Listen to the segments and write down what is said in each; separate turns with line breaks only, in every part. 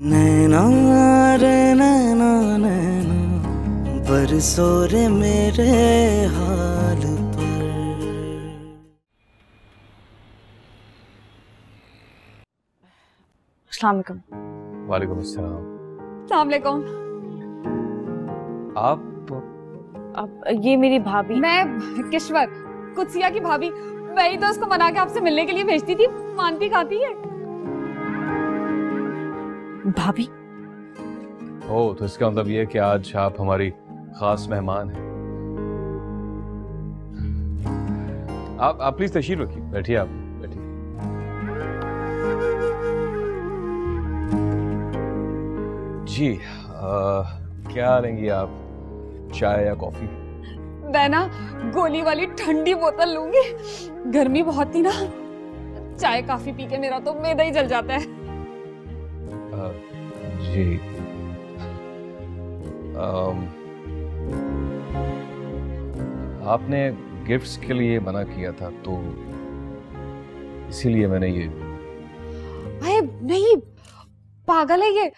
नैना रे नैना नैना बरसो रे मेरे हाल पर।
अस्सलाम वालेकुम।
वालेकुम अस्सलाम।
अस्सलाम वालेकुम।
आप
अब ये मेरी भाभी।
मैं किश्वर, कुत्सिया की भाभी। मैं ही तो उसको मना के आपसे मिलने के लिए भेजती थी, मानती खाती है।
भाभी
हो तो इसका मतलब ये है कि आज आप हमारी खास मेहमान हैं। आप प्लीज तशरीफ रखिए, बैठिए, आप बैठिए। जी क्या लेंगी आप, चाय या कॉफी?
मैं ना गोली वाली ठंडी बोतल लूंगी, गर्मी बहुत थी ना। चाय काफी पी के मेरा तो मैदा ही जल जाता है।
जी आपने गिफ्ट्स के लिए मना किया था तो इसीलिए मैंने ये।
अरे नहीं, पागल है ये,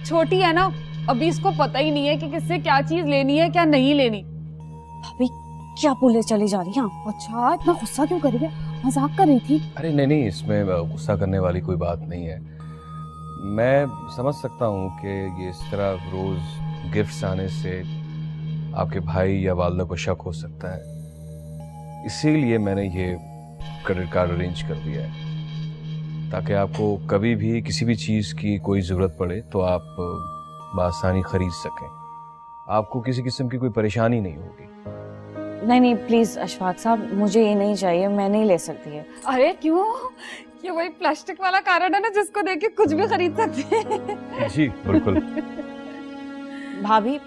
छोटी है ना, अभी इसको पता ही नहीं है कि किससे क्या चीज लेनी है क्या नहीं लेनी।
भाभी क्या बोले चली जा रही हैं आप?
अच्छा, इतना गुस्सा क्यों कर रही है? मजाक कर रही थी।
अरे नहीं नहीं, इसमें गुस्सा करने वाली कोई बात नहीं है। मैं समझ सकता हूँ कि ये इस तरह रोज गिफ्ट्स आने से आपके भाई या वालिदा को शक हो सकता है, इसीलिए मैंने ये क्रेडिट कार्ड अरेंज कर दिया है ताकि आपको कभी भी किसी भी चीज़ की कोई ज़रूरत पड़े तो आप बआसानी खरीद सकें, आपको किसी किस्म की कोई परेशानी नहीं होगी।
नहीं नहीं प्लीज अशफाक साहब, मुझे ये नहीं चाहिए, मैं नहीं ले सकती है।
अरे क्यों? ये वही प्लास्टिक वाला कार्ड है ना जिसको देख के कुछ भी खरीद सकते हैं।
जी बिल्कुल।
भाभी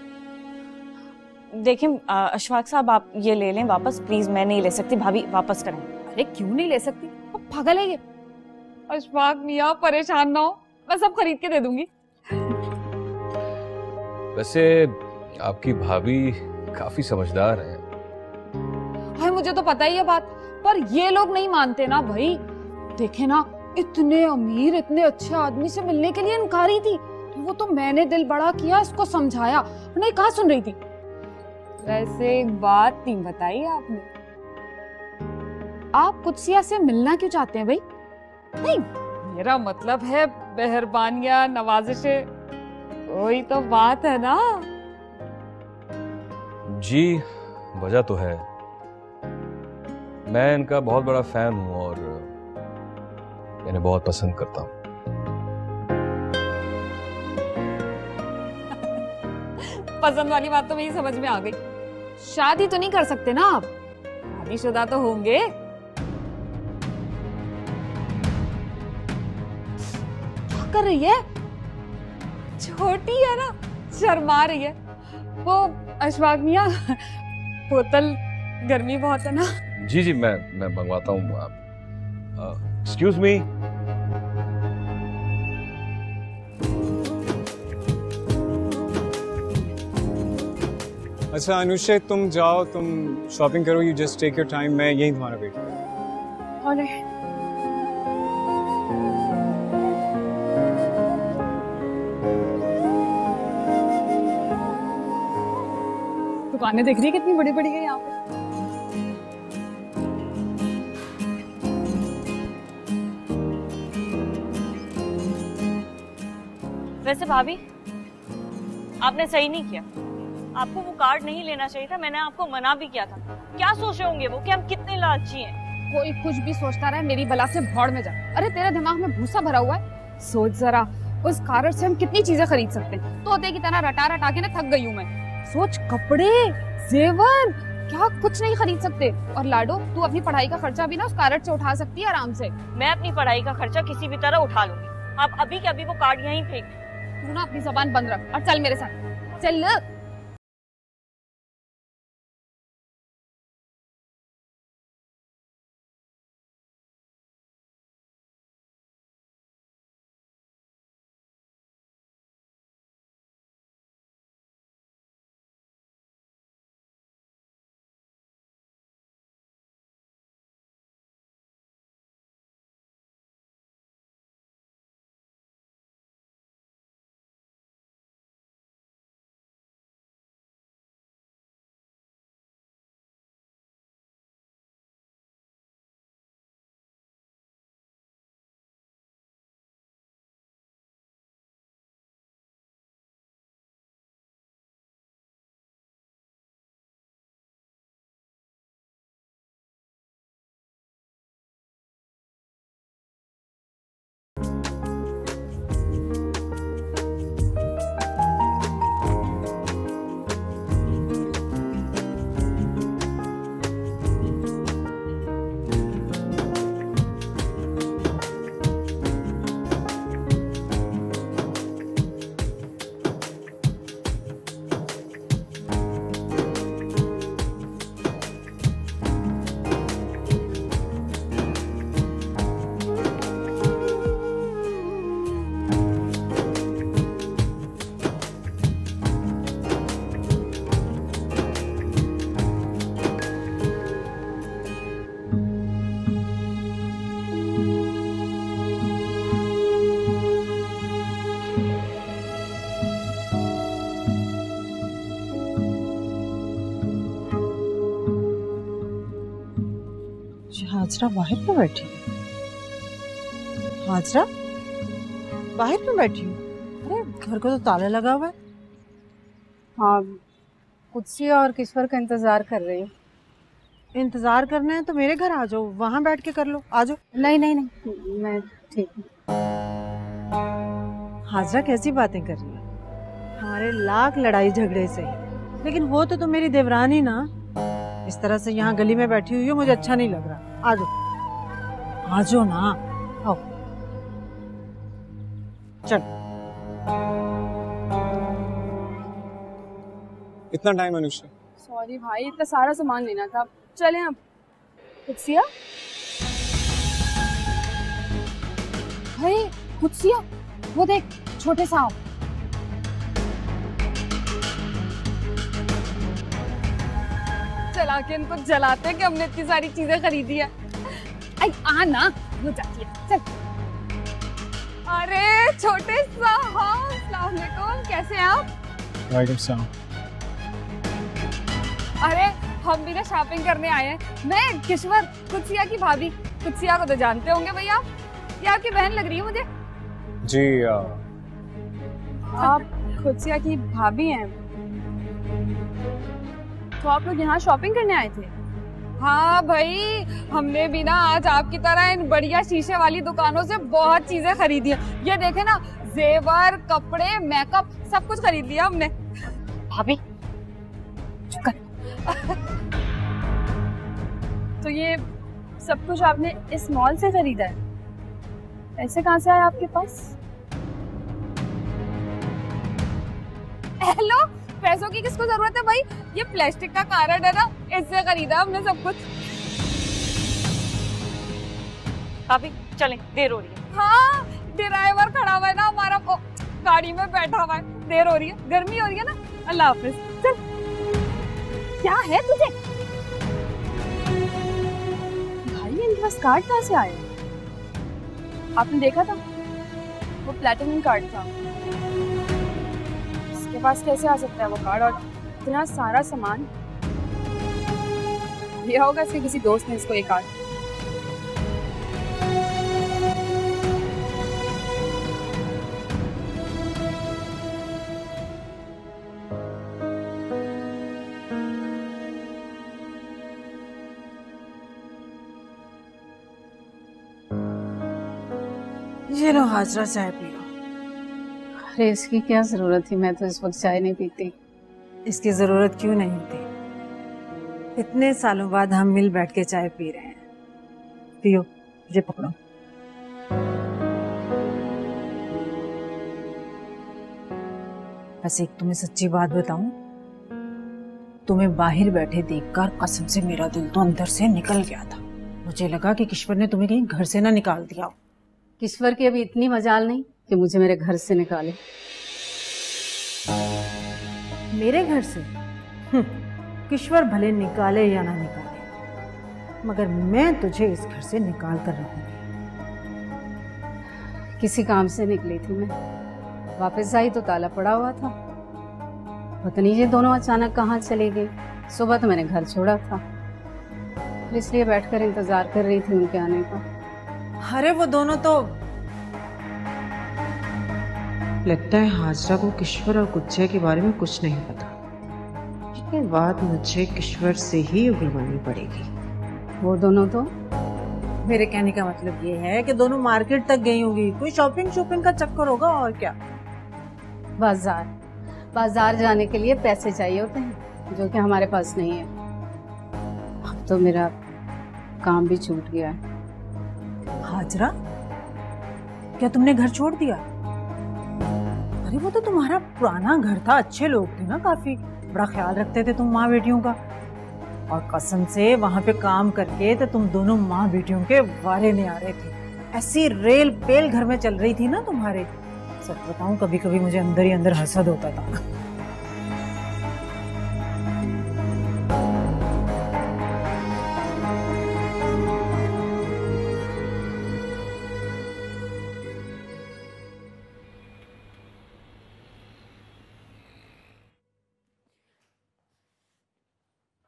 देखें, अशफाक साहब आप ये ले लें वापस प्लीज, मैं नहीं ले सकती। भाभी वापस करें।
अरे क्यों नहीं ले सकती? अब पागल है ये। अशफाक मियाँ परेशान ना हो, मैं सब खरीद के दे दूंगी।
वैसे आपकी भाभी काफी समझदार है।
हाय, मुझे तो पता ही है बात, पर ये लोग नहीं मानते ना भाई। देखे ना, इतने अमीर इतने अच्छे आदमी से मिलने के लिए इनकारी थी, तो वो तो मैंने दिल बड़ा किया, इसको समझाया, नहीं कहाँ सुन रही थी। वैसे एक बात नहीं बताई आपने, आप कुत्सिया से मिलना क्यों चाहते हैं भाई? नहीं, मेरा मतलब है मेहरबानियां नवाजिशें, वही तो बात है ना।
जी वजह तो है, मैं इनका बहुत बड़ा फैन हूं और इन्हें बहुत पसंद करता हूं।
पसंद वाली बात तो मेरी समझ में आ गई। शादी तो नहीं कर सकते ना आप, शादीशुदा तो होंगे। क्या कर रही है? छोटी है ना, शर्मा रही है। वो अशफाक मियाँ, बोतल, गर्मी बहुत है ना।
जी जी मैं मंगवाता हूँ। आप एक्सक्यूज मी।
अच्छा अनुषे, तुम जाओ, तुम शॉपिंग करो, you just take your time, मैं यहीं तुम्हारा वेट करूँ।
अरे दुकानें देख रही है कितनी बड़ी बड़ी है यहाँ पे।
वैसे भाभी आपने सही नहीं किया, आपको वो कार्ड नहीं लेना चाहिए था, मैंने आपको मना भी किया था। क्या सोच रहे होंगे वो कि हम कितने लालची हैं।
कोई कुछ भी सोचता रहे, मेरी बला से भौड़ में जा। अरे तेरे दिमाग में भूसा भरा हुआ है, सोच जरा, उस कार्ड से हम कितनी चीजें खरीद सकते हैं। तोते की तरह रटा रटा के ना थक गई हूँ मैं। सोच, कपड़े, जेवर, क्या कुछ नहीं खरीद सकते। और लाडो, तू अपनी पढ़ाई का खर्चा भी ना उस कार्ड से उठा सकती है आराम से।
मैं अपनी पढ़ाई का खर्चा किसी भी तरह उठा लूंगी, आप अभी के अभी वो कार्ड यहीं फेंक दें।
तू ना अपनी जबान बंद रख और चल मेरे साथ, चल।
हाजरा बाहर क्यों बैठी है? हाजरा बाहर क्यों बैठी हो? अरे घर को तो ताला लगा हुआ है।
हाँ, कुत्सी और किश्वर का इंतजार कर रही हूँ।
इंतजार करना है तो मेरे घर आ जाओ, वहां बैठ के कर लो। आ जाओ।
नहीं नहीं नहीं, मैं ठीक हूँ।
हाजरा कैसी बातें कर रही है? हमारे लाख लड़ाई झगड़े से, लेकिन वो तो तुम मेरी देवरानी ना। इस तरह से यहाँ गली में बैठी हुई हो, मुझे अच्छा नहीं लग रहा। आ जाओ, आ जाओ ना। आओ चल।
इतना टाइम अनुष्का?
सॉरी भाई, इतना सारा सामान लेना था। चले अब। कुत्सिया भाई, कुत्सिया वो देख, छोटे सांप। चला के इनको जलाते हैं कि हमने इतनी सारी चीजें खरीदी है। आई आ ना, वो जाती है। चल। अरे छोटे साहब, अस्सलाम वालेकुम, कैसे हैं आप?
वालेकुम सलाम।
अरे हम भी ना शॉपिंग करने आए हैं। मैं किश्वर, कुत्सिया की भाभी। कुत्सिया को तो जानते होंगे भैया आप, ये आपकी बहन लग रही है मुझे।
जी
आप कुत्सिया की भाभी हैं? तो आप लोग यहाँ शॉपिंग करने आए थे? हाँ भाई, हमने भी ना आज आपकी तरह इन बढ़िया शीशे वाली दुकानों से बहुत चीजें खरीदी हैं। ये देखे ना, जेवर, कपड़े, मेकअप, सब कुछ खरीद लिया हमने। भाभी चुप कर। तो ये सब कुछ आपने इस मॉल से खरीदा है? पैसे कहाँ से आए आपके पास? हेलो, पैसों की किसको जरूरत है भाई? ये प्लास्टिक का कार्ड है ना, इससे खरीदा हमने सब कुछ।
भाभी चलें, देर हो रही है।
हाँ, ड्राइवर खड़ा हुआ है ना हमारा, गाड़ी में बैठा हुआ है। देर हो रही है, गर्मी हो रही है ना। अल्लाह हाफिज। चल। क्या है तुझे भाई? इनके पास कार्ड कहाँ से आए? आपने देखा था? वो प्लैटिनम कार्ड था। इसके पास कैसे आ सकता है वो कार्ड? और इतना सारा सामान लिया होगा इसके किसी दोस्त ने इसको ये कार्ड।
ये लो हाजरा, चाय पियो।
अरे इसकी क्या जरूरत थी, मैं तो इस वक्त चाय नहीं पीती।
इसकी जरूरत क्यों नहीं थी? इतने सालों बाद हम मिल बैठ के चाय पी रहे हैं। पियो, ये पकड़ो। बस एक तुम्हें सच्ची बात बताऊं, तुम्हें बाहर बैठे देखकर कसम से मेरा दिल तो अंदर से निकल गया था। मुझे लगा कि किश्वर ने तुम्हें कहीं घर से ना निकाल दिया हो।
किश्वर की अभी इतनी मजाल नहीं कि मुझे मेरे घर से निकाले।
मेरे घर से? किश्वर भले निकाले या ना निकाले, मगर मैं तुझे इस घर से निकाल कर रहूंगी।
किसी काम से निकली थी मैं, वापस आई तो ताला पड़ा हुआ था। पता नहीं ये दोनों अचानक कहाँ चले गए। सुबह तो मैंने घर छोड़ा था, इसलिए बैठकर इंतजार कर रही थी उनके आने का।
अरे वो दोनों तो, लगता है हाजरा को किश्वर और कुत्सिया के बारे में कुछ नहीं पता। ये बात मुझे किश्वर से ही उगलवानी पड़ेगी।
वो दोनों तो,
मेरे कहने का मतलब ये है कि दोनों मार्केट तक गई होंगी, कोई शॉपिंग का चक्कर होगा और क्या।
बाजार जाने के लिए पैसे चाहिए होते हैं, जो कि हमारे पास नहीं है। अब तो मेरा काम भी छूट गया है।
हाजरा, क्या तुमने घर छोड़ दिया? अरे वो तो तुम्हारा पुराना घर था, अच्छे लोग थे ना, काफी बड़ा ख्याल रखते थे तुम माँ बेटियों का। और कसम से वहां पे काम करके तो तुम दोनों माँ बेटियों के वारे नहीं आ रहे थे। ऐसी रेल पेल घर में चल रही थी ना तुम्हारे। सच बताऊं, कभी कभी मुझे अंदर ही अंदर हसद होता था।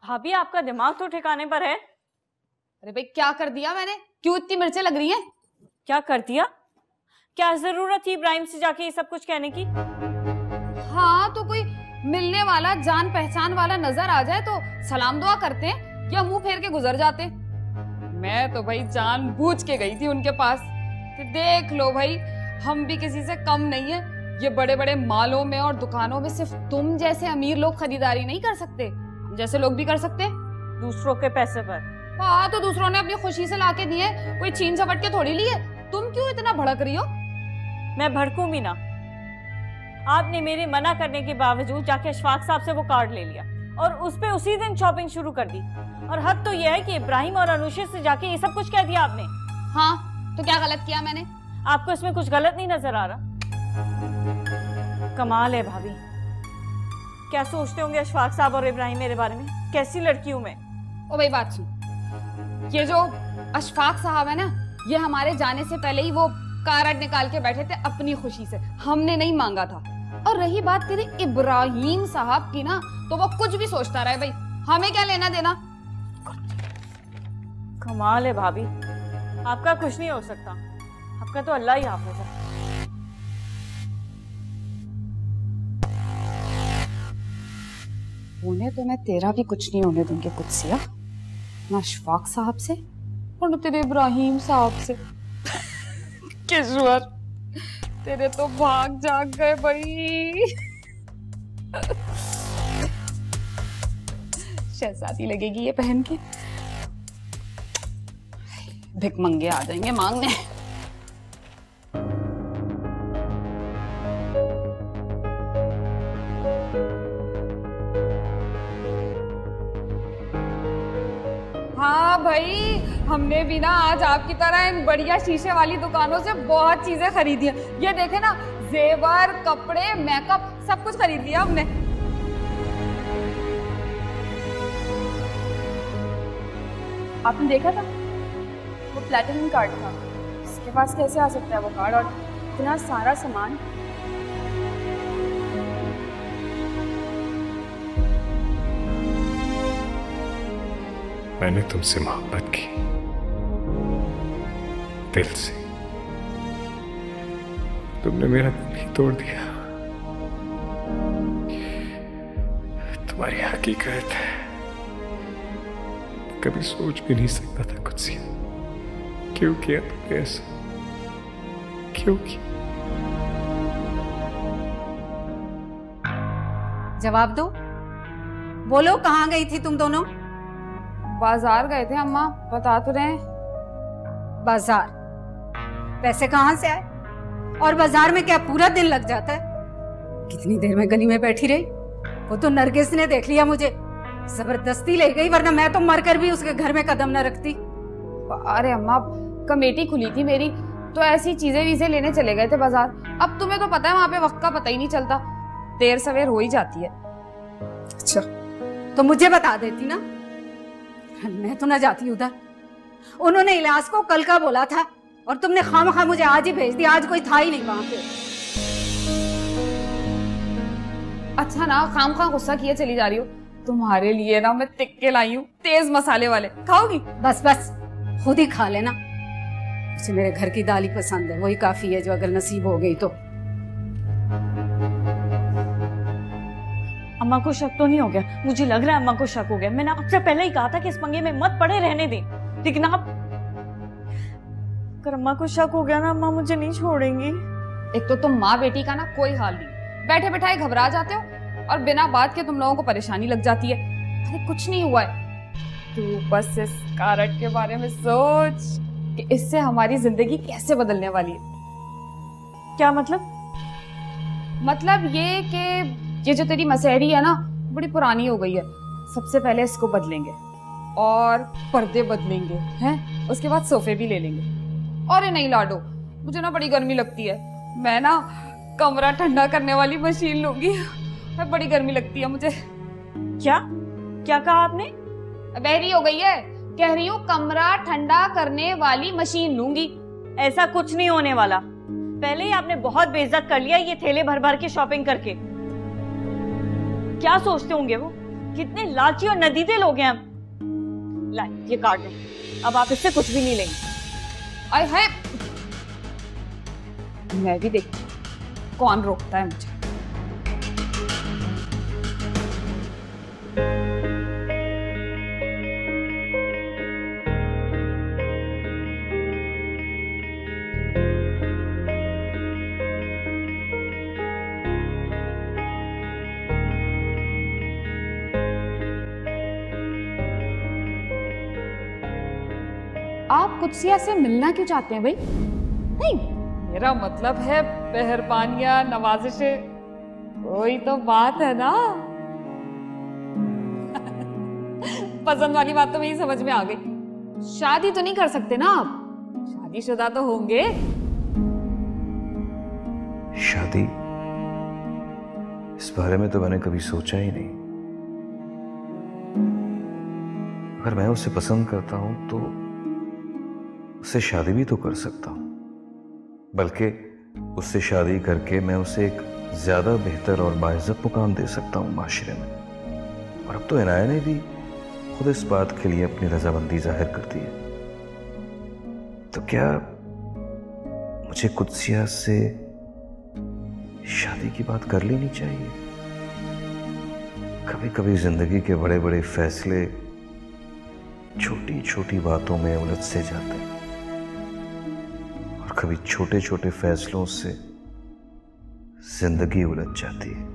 भाभी आपका दिमाग तो ठिकाने पर है?
अरे भाई क्या कर दिया मैंने? क्यों इतनी मिर्चें लग रही हैं?
क्या कर दिया? क्या जरूरत थी इब्राहिम से जाके ये सब कुछ कहने की?
हाँ तो कोई मिलने वाला जान पहचान वाला नजर आ जाए तो सलाम दुआ करते हैं या मुंह फेर के गुजर जाते। मैं तो भाई जानबूझ के गई थी उनके पास कि देख लो भाई, हम भी किसी से कम नहीं है। ये बड़े बड़े मालों में और दुकानों में सिर्फ तुम जैसे अमीर लोग खरीदारी नहीं कर सकते, हम जैसे लोग भी कर सकते
दूसरों के पैसे पर।
हाँ तो दूसरों ने अपनी खुशी से लाके दिए, कोई छीन झपट के थोड़ी लिए। तुम क्यों इतना भड़क रही हो?
मैं भड़कूं भी ना। आपने मेरे मना करने के बावजूद जाके अशफाक साहब से वो कार्ड ले लिया और उस पे उसी दिन शॉपिंग शुरू कर दी। और हद तो ये है कि इब्राहिम और अनुशा से जाके ये सब कुछ कह दिया आपने।
हाँ तो क्या गलत किया मैंने?
आपको इसमें कुछ गलत नहीं नजर आ रहा? कमाल है भाभी, क्या सोचते होंगे अशफाक साहब और इब्राहिम मेरे बारे में? कैसी लड़की हूं मैं?
ओ भाई बात सुन, ये जो अशफाक साहब है ना, ये हमारे जाने से पहले ही वो कार्ड निकाल के बैठे थे अपनी खुशी से, हमने नहीं मांगा था। और रही बात तेरे इब्राहिम साहब की ना, तो वो कुछ भी सोचता रहे भाई, हमें क्या लेना देना।
कमाल है भाभी, आपका कुछ नहीं हो सकता, आपका तो अल्लाह ही हाफिज है।
उन्हें तो मैं तेरा भी कुछ नहीं होने दूंगी कुछ से, ना अशफाक साहब से और न तेरे इब्राहिम साहब से। किश्वर, तेरे तो भाग जाग गए भाई। शहजादी लगेगी ये पहन के, भिख मंगे आ जाएंगे मांगने। हाँ भाई, हमने भी ना आज आपकी तरह इन बढ़िया शीशे वाली दुकानों से बहुत चीजें खरीदी हैं। ये देखे ना, जेवर, कपड़े, मेकअप, सब कुछ खरीद लिया हमने।
आपने देखा था वो प्लैटिनम कार्ड था, इसके पास कैसे आ सकता है वो कार्ड और इतना सारा सामान?
मैंने तुमसे मोहब्बत की दिल से, तुमने मेरा दिल ही तोड़ दिया। तुम्हारी हकीकत कभी सोच भी नहीं सकता था कुछ से। क्यों किया तुमने ऐसा? क्यों किया?
जवाब दो, बोलो कहाँ गई थी तुम दोनों?
बाजार गए थे अम्मा, बता तो रहे।
बाजार? पैसे कहाँ से आए? और बाजार में क्या पूरा दिन लग जाता है? कितनी देर में गली में बैठी रही? वो तो नरगिस ने देख लिया मुझे, जबरदस्ती ले गई, वरना मैं तो मरकर भी उसके घर में कदम न रखती।
अरे अम्मा, कमेटी खुली थी मेरी, तो ऐसी चीजें वीजें लेने चले गए थे बाजार। अब तुम्हें तो पता है वहां पे वक्त का पता ही नहीं चलता, देर सवेर हो ही जाती है।
अच्छा, तो मुझे बता देती ना, मैं तो ना जाती उधर। उन्होंने इलाज को कल का बोला था और तुमने खामखा मुझे आज ही भेज दिया, आज कोई था ही नहीं वहां पे।
अच्छा ना, खामखा गुस्सा किए चली जा रही हो। तुम्हारे लिए ना मैं टिक्के लाई हूँ, तेज मसाले वाले, खाओगी?
बस बस, खुद ही खा लेना। मुझे मेरे घर की दाल ही पसंद है, वही काफी है, जो अगर नसीब हो गई तो।
अम्मा को शक तो नहीं हो गया? मुझे लग रहा है अम्मा को शक हो गया। मैंने आपसे पहले ही कहा था कि इस पंगे में मत पड़े, रहने दें, लेकिन आप, अगर अम्मा को शक हो गया ना, अम्मा मुझे नहीं छोड़ेंगी।
एक तो तुम माँ बेटी का ना कोई हाल नहीं, बैठे बैठाए घबरा जाते हो और बिना बात के तुम लोगों को परेशानी लग जाती है। अरे कुछ नहीं हुआ है, तू बस इस कार्ड के बारे में सोच कि इससे हमारी जिंदगी कैसे बदलने वाली है।
क्या मतलब?
मतलब ये कि ये जो तेरी मसहरी है ना, बड़ी पुरानी हो गई है। सबसे पहले इसको बदलेंगे और पर्दे बदलेंगे, हैं? उसके बाद सोफे भी ले लेंगे। और नहीं लाडो, मुझे ना बड़ी गर्मी लगती है, मैं ना कमरा ठंडा करने वाली मशीन लूंगी। बड़ी गर्मी लगती है मुझे।
क्या क्या कहा आपने?
बहरी हो गई है, कह रही हूँ कमरा ठंडा करने वाली मशीन लूंगी।
ऐसा कुछ नहीं होने वाला, पहले ही आपने बहुत बेइज्जत कर लिया ये थैले भर भर के शॉपिंग करके। क्या सोचते होंगे वो, कितने लालची और नदीदे लोग हैं हम। लाए ये कार्ड लो, अब आप इससे कुछ भी नहीं लेंगे।
आय है, मैं भी देख कौन रोकता है मुझे। आप कुत्सिया से मिलना क्यों चाहते हैं भाई? नहीं, मेरा मतलब है मेहरबानियां, नवाजिशें, वही तो बात है ना। पसंद वाली बात तो मेरी समझ में आ गई। शादी तो नहीं कर सकते ना आप? शादीशुदा तो होंगे।
शादी, इस बारे में तो मैंने कभी सोचा ही नहीं। अगर मैं उसे पसंद करता हूं तो उससे शादी भी तो कर सकता हूं, बल्कि उससे शादी करके मैं उसे एक ज्यादा बेहतर और बाइज्जत मुकाम दे सकता हूं माशरे में। और अब तो इनाया ने भी खुद इस बात के लिए अपनी रजामंदी जाहिर कर दी है। तो क्या मुझे कुत्सिया से शादी की बात कर लेनी चाहिए? कभी कभी जिंदगी के बड़े बड़े फैसले छोटी छोटी बातों में उलझ से जाते हैं, और कभी छोटे छोटे फैसलों से जिंदगी उलझ जाती है।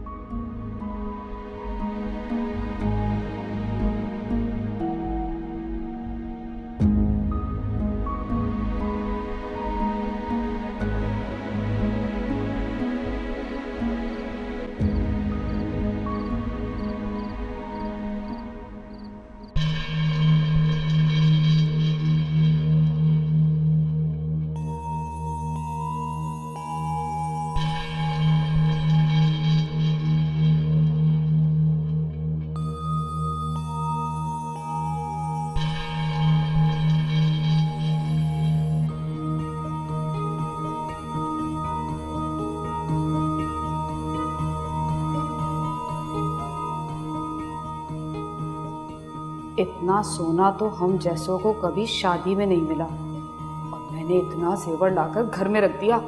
इतना सोना तो हम जैसों को कभी शादी में नहीं मिला, और मैंने इतना जेवर लाकर घर में रख दिया,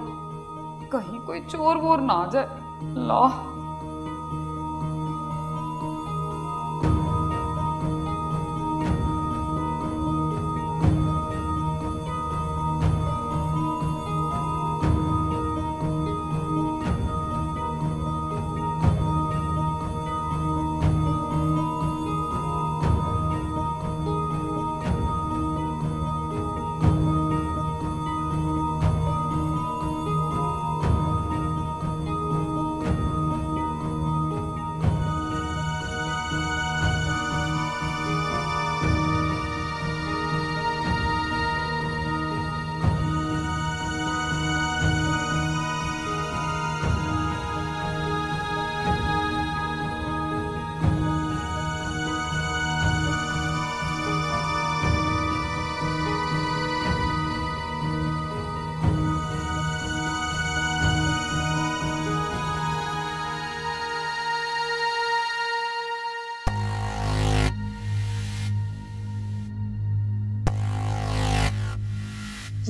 कहीं कोई चोर वोर ना आ जाए। अल्लाह,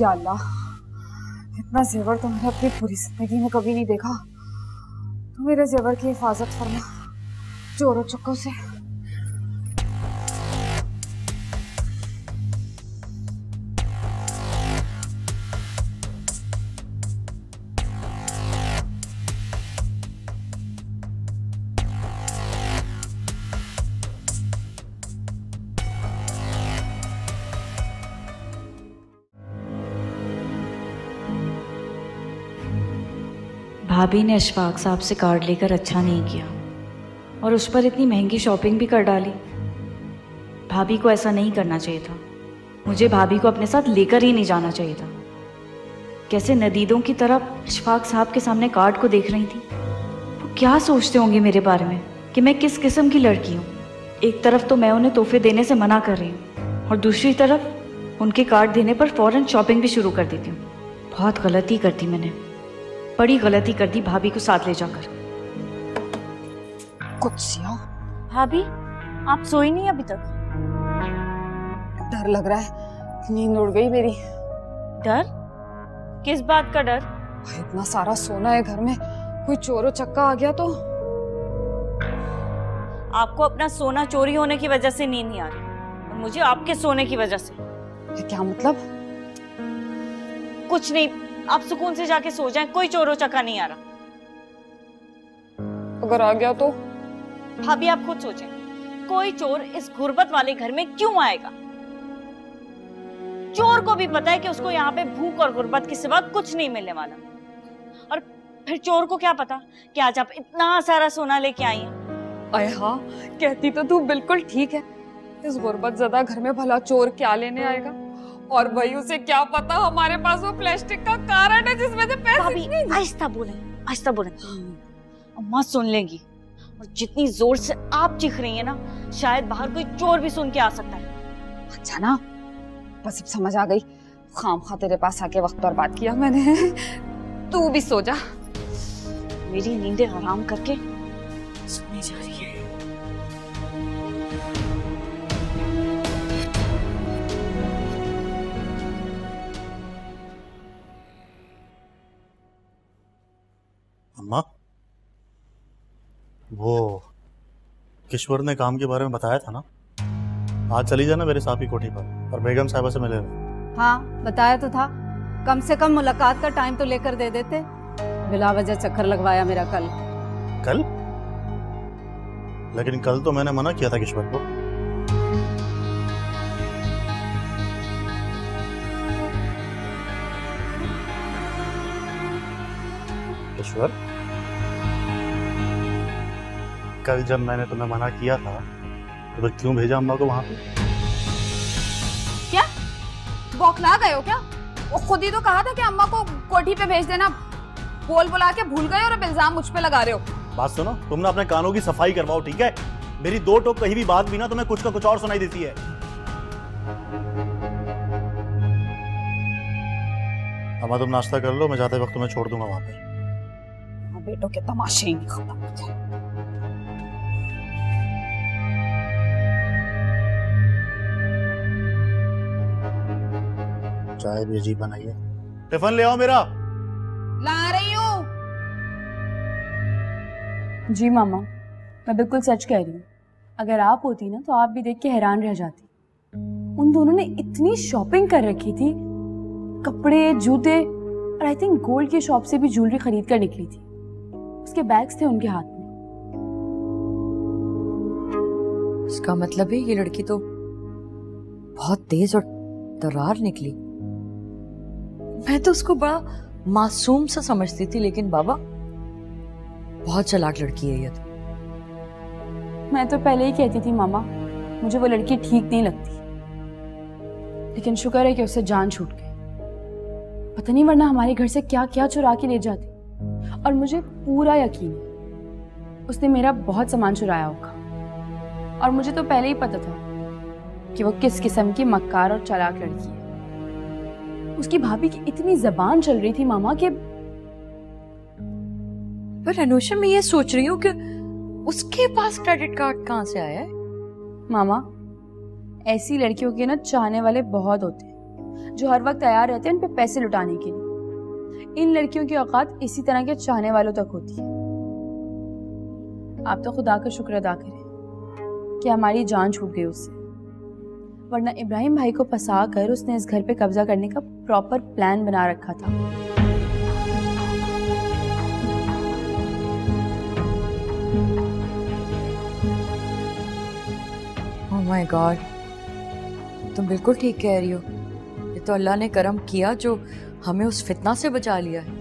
या अल्लाह, इतना जेवर तो मैंने अपनी पूरी जिंदगी में कभी नहीं देखा। तो मेरे जेवर की हिफाजत फरमा चोरों चक्कों से।
भाभी ने अशफाक साहब से कार्ड लेकर अच्छा नहीं किया और उस पर इतनी महंगी शॉपिंग भी कर डाली। भाभी को ऐसा नहीं करना चाहिए था। मुझे भाभी को अपने साथ लेकर ही नहीं जाना चाहिए था। कैसे नदीदों की तरह अशफाक साहब के सामने कार्ड को देख रही थी। वो क्या सोचते होंगे मेरे बारे में कि मैं किस किस्म की लड़की हूँ। एक तरफ तो मैं उन्हें तोहफे देने से मना कर रही हूँ और दूसरी तरफ उनके कार्ड देने पर फौरन शॉपिंग भी शुरू कर देती हूँ। बहुत गलती कर दी मैंने, बड़ी गलती कर दी भाभी को साथ ले जाकर।
कुत्सिया,
भाभी आप सोई नहीं अभी तक?
डर लग रहा है
नींद उड़ गई मेरी।
डर? किस बात का डर?
इतना सारा सोना है घर में, कोई चोरो चक्का आ गया तो?
आपको अपना सोना चोरी होने की वजह से नींद नहीं आ रही और मुझे आपके सोने की वजह से।
क्या मतलब?
कुछ नहीं, आप सुकून से जाके सो जाएं, कोई चोरो चक्का नहीं आ रहा।
अगर आ गया तो?
भाभी आप खुद सोचें, कोई चोर इस गुर्बत वाले घर में क्यों आएगा? चोर को भी पता है कि उसको यहाँ पे भूख और गुर्बत के सिवा कुछ नहीं मिलने वाला। और फिर चोर को क्या पता कि आज आप इतना सारा सोना लेके आई हैं।
अरे हाँ, कहती तो तू बिल्कुल ठीक है। इस गुर्बत ज़दा घर में भला चोर क्या लेने आएगा? और भाई उसे क्या पता हमारे पास वो प्लास्टिक का कारण है जिसमें से पैसे।
भाभी आहिस्ता बोलें, आहिस्ता बोलें। अम्मा सुन लेंगी। और जितनी जोर से आप चीख रही हैं ना, शायद बाहर कोई चोर भी सुन के आ सकता है।
अच्छा ना, बस अब समझ आ गई। खामखा तेरे पास आके वक्त बर्बाद किया मैंने। तू भी सो जा।
मेरी नींदें आराम करके सोने जा रही है।
अम्मा, वो किश्वर ने काम के बारे में बताया था ना, आज चली जाना मेरे साथ ही कोठी पर और बेगम साहिबा से मिले।
हाँ बताया तो था, कम से कम मुलाकात का टाइम तो लेकर दे देते। बिला वजह चक्कर लगवाया मेरा कल।
कल? लेकिन कल तो मैंने मना किया था किश्वर को। किश्वर, कल जब मैंने तुम्हें मना किया था तो क्यों भेजा अम्मा को वहां पे?
क्या बौखला गए हो क्या? वो खुद ही तो कहा था कि अम्मा को कोठी पे भेज देना। बोल बुला के भूल गए और अब इल्जाम मुझ पे लगा रहे हो।
बात सुनो, तुम ना अपने कानों की सफाई करवाओ, ठीक है? मेरी दो टोक कहीं भी बात भी ना तुम्हें कुछ का कुछ और सुनाई देती है। अम्मा तुम नाश्ता कर लो, मैं जाते वक्त तुम्हें छोड़ दूंगा वहां पे।
बेटों के तमाशे ही नहीं खत्म होते।
चाय भी अजीब बनाई है। टिफिन ले आओ मेरा।
ला रही हूँ।
जी मामा, मैं बिल्कुल सच कह रही हूँ। अगर आप होती ना तो आप भी देख के हैरान रह जाती। उन दोनों ने इतनी शॉपिंग कर रखी थी, कपड़े, जूते और आई थिंक गोल्ड की शॉप से भी ज्वेलरी खरीद कर निकली थी। उसके बैग्स थे उनके हाथ में।
इसका मतलब है ये लड़की तो बहुत तेज और तर्रार निकली। मैं तो उसको बड़ा मासूम सा समझती थी, लेकिन बाबा बहुत चालाक लड़की है ये तो।
मैं तो पहले ही कहती थी मामा, मुझे वो लड़की ठीक नहीं लगती, लेकिन शुक्र है कि उससे जान छूट गई। पता नहीं वरना हमारे घर से क्या क्या चुरा के ले जाती। और मुझे पूरा यकीन है उसने मेरा बहुत सामान चुराया होगा। और मुझे तो पहले ही पता था कि वो किस किस्म की मक्कार और चालाक लड़की है। उसकी भाभी की इतनी जबान चल रही थी मामा के।
पर अनुषा, मैं ये सोच रही हूँ कि उसके पास क्रेडिट कार्ड कहाँ से आया है?
मामा, ऐसी लड़कियों के ना चाहने वाले बहुत होते हैं जो हर वक्त तैयार रहते हैं उन पे पैसे लुटाने के लिए। इन लड़कियों की औकात इसी तरह के चाहने वालों तक होती है। आप तो खुदा का शुक्र अदा करें कि हमारी जान छूट गई उससे, वरना इब्राहिम भाई को फंसा कर उसने इस घर पे कब्जा करने का प्रॉपर प्लान बना रखा था।
ओह माय गॉड, तुम बिल्कुल ठीक कह रही हो। ये तो अल्लाह ने करम किया जो हमें उस फितना से बचा लिया है।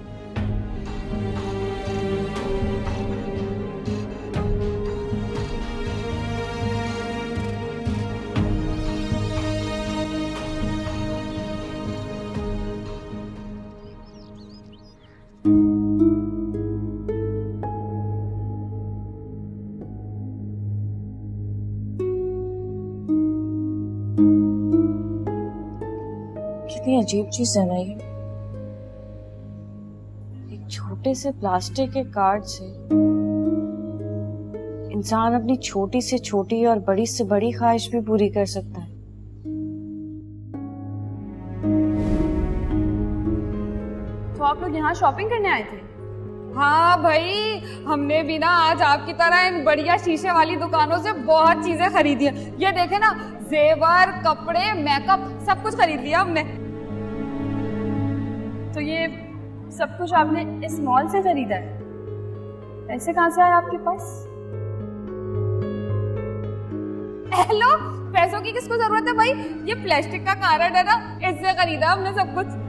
कितनी अजीब चीज है ना ये। एक छोटे से प्लास्टिक के कार्ड से इंसान अपनी छोटी से छोटी और बड़ी से बड़ी ख्वाहिश भी पूरी कर सकता है।
लोग यहाँ शॉपिंग करने आए थे?
हाँ भाई, हमने भी ना आज आपकी तरह इन बढ़िया शीशे वाली दुकानों से बहुत चीजें खरीदी हैं। ये देखे ना, जेवर, कपड़े, मेकअप, सब कुछ खरीद लिया हमने।
तो ये सब कुछ आपने इस मॉल से खरीदा है? पैसे कहाँ से आए आपके पास?
हेलो, पैसों की किसको जरूरत है भाई? ये प्लास्टिक का कार्ड है ना, इससे खरीदा हमने सब कुछ।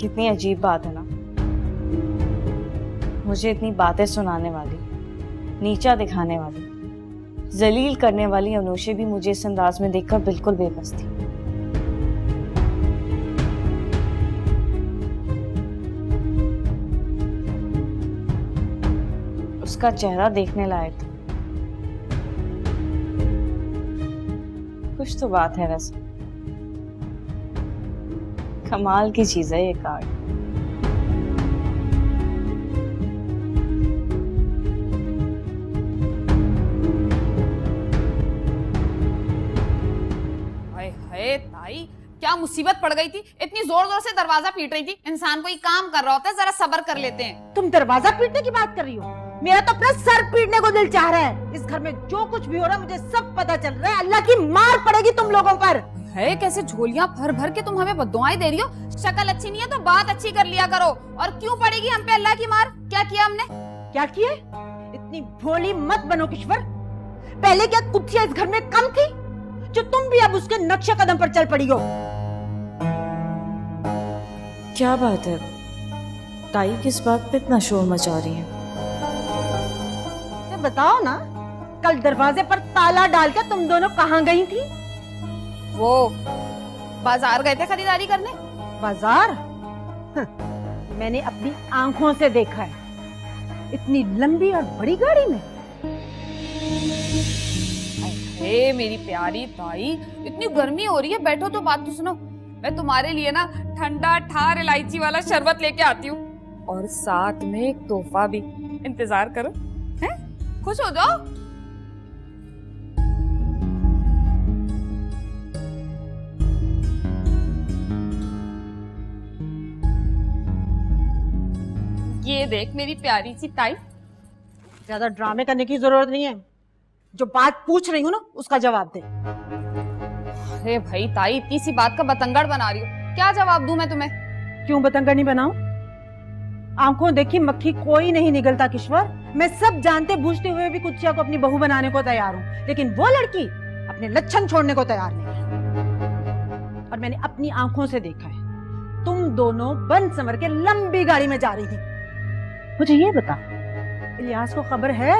कितनी अजीब बात है ना, मुझे इतनी बातें सुनाने वाली, नीचा दिखाने वाली, जलील करने वाली अनुषे भी मुझे इस अंदाज में देखकर बिल्कुल बेबस थी। उसका चेहरा देखने लायक था। कुछ तो बात है वैसे। कमाल की चीज है ये कार्ड।
हाय हाय ताई, क्या मुसीबत पड़ गई थी? इतनी जोर जोर से दरवाजा पीट रही थी। इंसान कोई काम कर रहा होता है, जरा सब्र कर लेते हैं।
तुम दरवाजा पीटने की बात कर रही हो? मेरा तो अपना सर पीटने को दिल चाह रहा है। इस घर में जो कुछ भी हो रहा है मुझे सब पता चल रहा है। अल्लाह की मार पड़ेगी तुम लोगों पर।
है कैसे झोलियां भर भर के तुम हमें बद्दुआएं दे रही हो? शक्ल अच्छी नहीं है तो बात अच्छी कर लिया करो। और क्यों पड़ेगी हम पे अल्लाह की मार? क्या किया हमने?
क्या किए? इतनी भोली मत बनो किश्वर। पहले क्या कुत्तियां इस घर में कम थी जो तुम भी अब उसके नक्शे कदम पर चल पड़ी हो?
क्या बात है ताई, किस बात पे इतना शोर मचा रही है?
तो बताओ ना, कल दरवाजे पर ताला डाल के तुम दोनों कहाँ गई थी?
वो बाजार गए थे खरीदारी करने।
बाजार? मैंने अपनी आंखों से देखा है, इतनी लंबी और बड़ी गाड़ी में।
अरे मेरी प्यारी ताई, इतनी गर्मी हो रही है, बैठो तो बात तो सुनो। मैं तुम्हारे लिए ना ठंडा ठार इलायची वाला शरबत लेके आती हूँ, और साथ में एक तोहफा भी। इंतजार करो, हैं? खुश हो जाओ। ये देख मेरी प्यारी सी ताई।
ज्यादा ड्रामे करने की जरूरत नहीं है। जो बात पूछ रही हूँ ना उसका जवाब दे।
अरे भाई ताई, इतनी सी बात का बतंगड़ बना रही हो, क्या जवाब दूं मैं तुम्हें?
क्यों बतंगड़ नहीं बनाऊं? आंखों देखी मक्खी कोई नहीं निगलता किश्वर। मैं सब जानते बूझते हुए भी कुत्सिया को अपनी बहू बनाने को तैयार हूँ, लेकिन वो लड़की अपने लच्छन छोड़ने को तैयार नहीं है। और मैंने अपनी आंखों से देखा है, तुम दोनों बन संवर के लंबी गाड़ी में जा रही थी। मुझे ये बता, इलियास को खबर है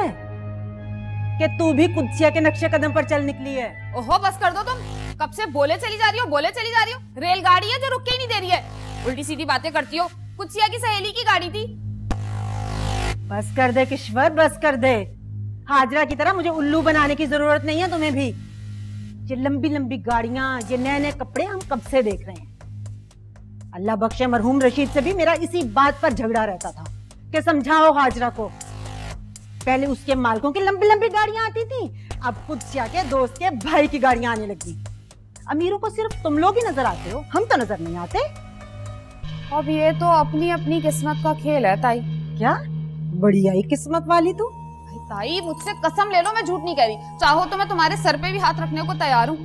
कि तू भी कुत्सिया के नक्शे कदम पर चल निकली है?
ओहो बस कर दो तुम, कब से बोले चली जा रही हो, बोले चली जा रही हो। रेलगाड़ी है जो रुक के ही नहीं दे रही है, उल्टी सीधी बातें करती हो। कुत्सिया की सहेली की गाड़ी थी।
बस कर दे किश्वर, बस कर दे। हाजरा की तरह मुझे उल्लू बनाने की जरूरत नहीं है तुम्हें भी। ये लंबी लंबी गाड़ियां, ये नए नए कपड़े हम कब से देख रहे हैं। अल्लाह बख्शे मरहूम रशीद से भी मेरा इसी बात पर झगड़ा रहता था कि समझाओ हाजरा को। पहले उसके मालकों की लंबी लंबी गाड़ियां आती थी, अब कुत्सिया के दोस्त के भाई की गाड़ियां आने लगी। अमीरों को सिर्फ तुम लोग ही नजर आते हो, हम तो नजर नहीं आते।
अब ये तो अपनी अपनी किस्मत का खेल है ताई।
क्या बढ़िया ही किस्मत वाली तू।
ताई मुझसे कसम ले लो, मैं झूठ नहीं कह रही। चाहो तो मैं तुम्हारे सर पे भी हाथ रखने को तैयार हूँ।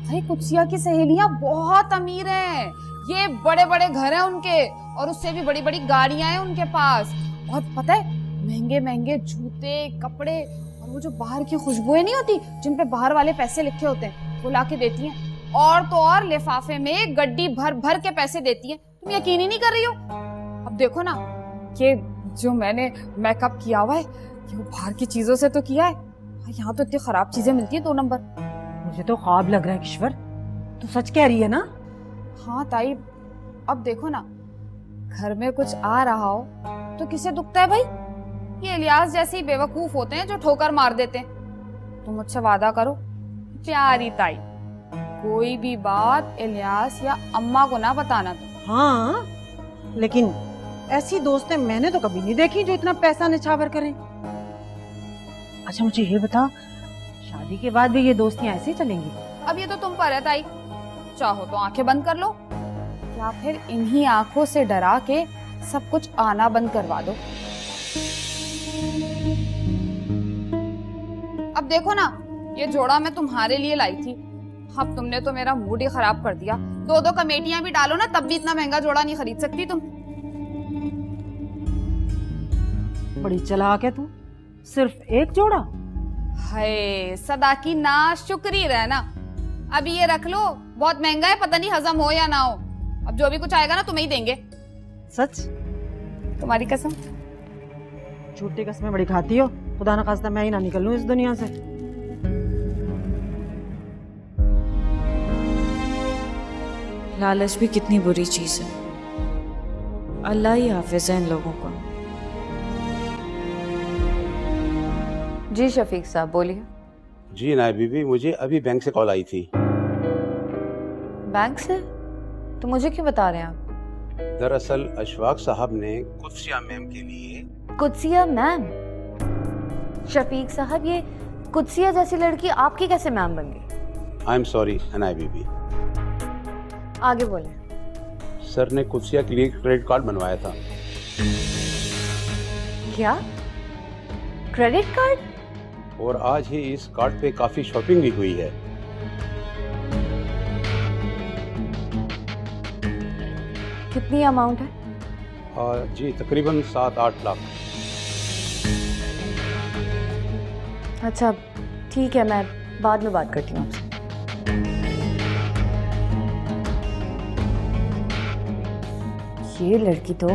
भाई कुत्सिया की सहेलियां बहुत अमीर हैं, ये बड़े बड़े घर हैं उनके, और उससे भी बड़ी बड़ी गाड़ियां हैं उनके पास। और पता है, महंगे महंगे जूते, कपड़े, और वो जो बाहर की खुशबुएं नहीं होती जिन पे बाहर वाले पैसे लिखे होते हैं, वो लाके देती हैं। और तो और लिफाफे में गड्डी भर भर के पैसे देती हैं। तुम यकीन ही नहीं कर रही हो। अब देखो ना, कि जो मैंने मेकअप किया हुआ है ये वो बाहर की चीजों से तो किया है। यहाँ तो इतनी खराब चीजें मिलती है 2 नंबर।
मुझे तो ख्वाब लग रहा है किश्वर, तू सच कह रही है ना?
हाँ ताई, अब देखो ना, घर में कुछ आ रहा हो तो किसे दुखता है भाई? ये इलियास जैसे ही बेवकूफ होते हैं जो ठोकर मार देते हैं। तुम मुझसे वादा करो प्यारी ताई, कोई भी बात इलियास या अम्मा को ना बताना तुम।
हाँ, लेकिन ऐसी दोस्तें मैंने तो कभी नहीं देखी जो इतना पैसा निछावर करें। अच्छा मुझे ये बता, शादी के बाद भी ये दोस्तियां ऐसे ही चलेंगी?
अब ये तो तुम पर है ताई, चाहो तो आंखें बंद कर लो या फिर इन्हीं आंखों से डरा के सब कुछ आना बंद करवा दो। अब देखो ना, ये जोड़ा मैं तुम्हारे लिए लाई थी, अब तुमने तो मेरा मूड ही खराब कर दिया। 2-2 कमेटियां भी डालो ना तब भी इतना महंगा जोड़ा नहीं खरीद सकती तुम।
बड़ी चालाक है तू, सिर्फ एक जोड़ा?
हाय सदा की ना शुक्री रहना। अभी ये रख लो, बहुत महंगा है, पता नहीं हजम हो या ना हो। अब जो भी कुछ आएगा ना तुम्हें ही देंगे।
सच?
तुम्हारी कसम।
झूठी कसमें बड़ी खाती हो, खुदा ना खास्ता मैं ही ना निकलूं इस दुनिया से।
लालच भी कितनी बुरी चीज है, अल्लाह ही हाफिज है इन लोगों को।
जी शफीक साहब बोलिए।
जी नायब बीबी, मुझे अभी बैंक से कॉल आई थी।
बैंक से? तो मुझे क्यों बता रहे हैं आप?
दरअसल अशफाक साहब ने कुदसिया मैम के लिए।
कुदसिया मैम? शफीक साहब, ये कुदसिया जैसी लड़की आपकी कैसे मैम बन गई?
आई एम सॉरी नायब बीबी।
आगे बोले।
सर ने कुदसिया के लिए क्रेडिट कार्ड बनवाया था।
क्या? Credit card?
और आज ही इस कार्ड पे काफी शॉपिंग भी हुई है।
कितनी अमाउंट है?
जी तकरीबन 7-8 लाख।
अच्छा ठीक है, मैं बाद में बात करती हूँ आपसे। ये लड़की तो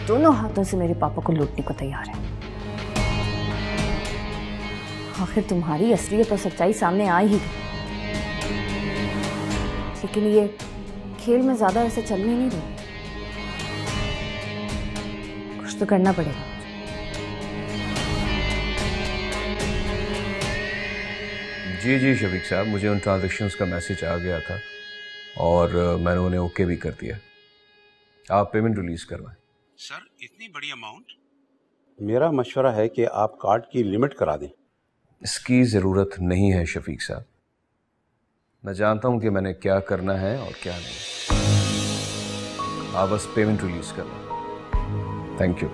दोनों हाथों से मेरे पापा को लूटने को तैयार है। आखिर तुम्हारी असलियत और सच्चाई सामने आ ही गई, लेकिन ये खेल में ज्यादा ऐसे चलने नहीं देंगे। कुछ तो करना पड़ेगा।
जी शफीक साहब, मुझे उन ट्रांजैक्शंस का मैसेज आ गया था और मैंने उन्हें ओके भी कर दिया। आप पेमेंट रिलीज करवाएं।
सर इतनी बड़ी अमाउंट? मेरा मशवरा है कि आप कार्ड की लिमिट करा दें।
इसकी ज़रूरत नहीं है शफीक साहब, मैं जानता हूं कि मैंने क्या करना है और क्या नहीं। आप बस पेमेंट रिलीज करें। Thank you.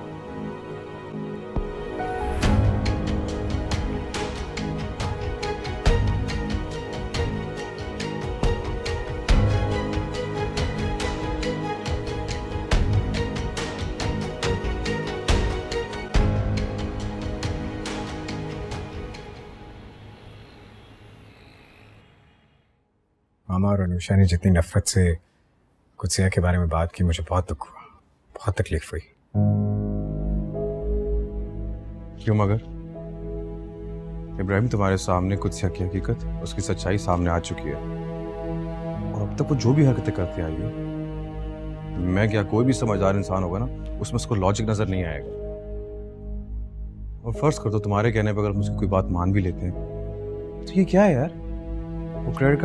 मामा और अनुषा ने जितनी नफरत से कुदसिया के बारे में बात की, मुझे बहुत दुख हुआ, बहुत तकलीफ हुई।
क्यों मगर? इब्राहिम, तुम्हारे सामने कुदसिया की हकीकत, उसकी सच्चाई सामने आ चुकी है और अब तक वो जो भी हरकतें करती आई है, मैं क्या कोई भी समझदार इंसान होगा ना, उसमें उसको लॉजिक नजर नहीं आएगा। और फर्ज कर दो तुम्हारे कहने पर अगर मुझसे कोई बात मान भी लेते हैं तो ये क्या है यार? वो क्रेडिट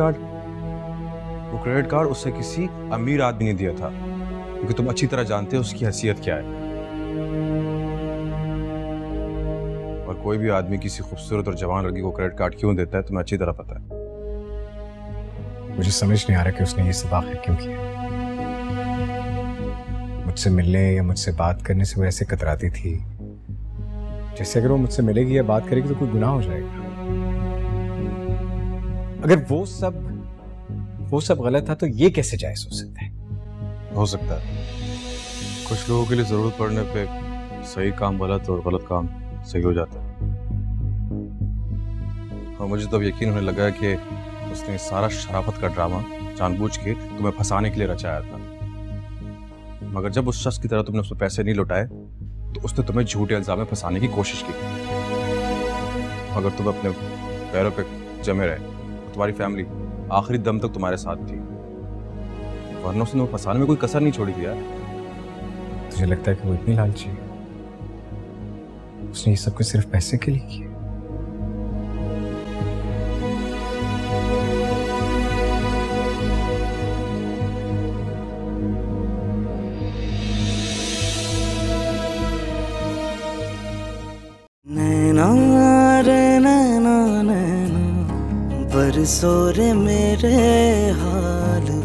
कार्ड उससे किसी अमीर आदमी ने दिया था, क्योंकि तुम अच्छी तरह जानते हो उसकी हैसियत क्या है। और कोई भी आदमी किसी खूबसूरत और जवान लड़की को क्रेडिट कार्ड क्यों देता है तुम्हें अच्छी तरह पता है।
मुझे समझ नहीं आ रहा कि उसने ये सब आखिर क्यों किया। मुझसे मिलने या मुझसे बात करने से वो ऐसे कतराती थी जैसे अगर वो मुझसे मिलेगी या बात करेगी तो कोई गुनाह हो जाएगा। अगर वो सब गलत था तो ये कैसे जायज हो सकता है?
हो सकता है कुछ लोगों के लिए जरूरत पड़ने पे सही काम गलत और गलत काम सही हो जाता है। और मुझे तो अब यकीन होने लगा है कि उसने सारा शराफत का ड्रामा जानबूझ के तुम्हें फंसाने के लिए रचाया था। मगर जब उस शख्स की तरह तुमने उससे पैसे नहीं लौटाए तो उसने तुम्हें झूठे इल्जाम में फंसाने की कोशिश की। अगर तुम अपने पैरों पे जमे रहे तो तुम्हारी फैमिली आखिरी दम तक तुम्हारे साथ थी, वरना उसने वो फंसाने में कोई कसर नहीं छोड़ी थी यार।
तुझे लगता है कि वो इतनी लालची है? उसने ये सब कुछ सिर्फ पैसे के लिए किया?
नैना रे नैना नैना तरसो रे मेरे हाल